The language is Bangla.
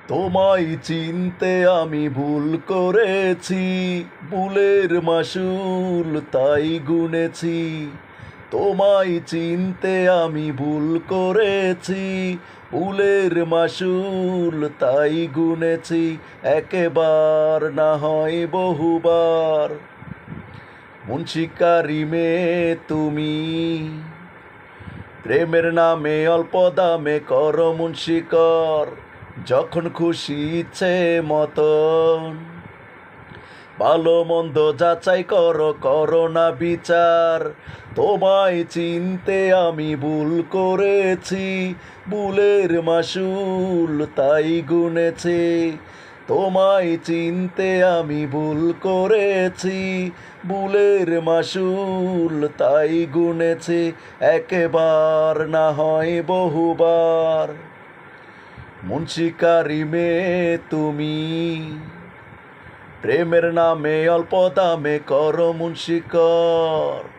তোমায় চিনতে আমি ভুল করেছি, ভুলের মাসুল তাই গুনেছি। তোমায় চিনতে আমি ভুল করেছি, ভুলের মাসুল তাই গুনেছি। একবার না হয় বহুবার, মুন্সিকারি মেয়ে তুমি। প্রেমের নামে অল্প দামে করো মুন্সিকর, যখন খুশি ইচ্ছে মতন। ভালো মন্দ যাচাই করো, করো না বিচার। তোমায় চিনতে আমি ভুল করেছি, ভুলের মাসুল তাই গুনেছি। তোমায় চিনতে আমি ভুল করেছি, ভুলের মাসুল তাই গুনেছি। একবার না হয় বহুবার, মুন্সিকারি মেয়ে তুমি। প্রেমের নামে অল্প দামে করো মুন্সিকর।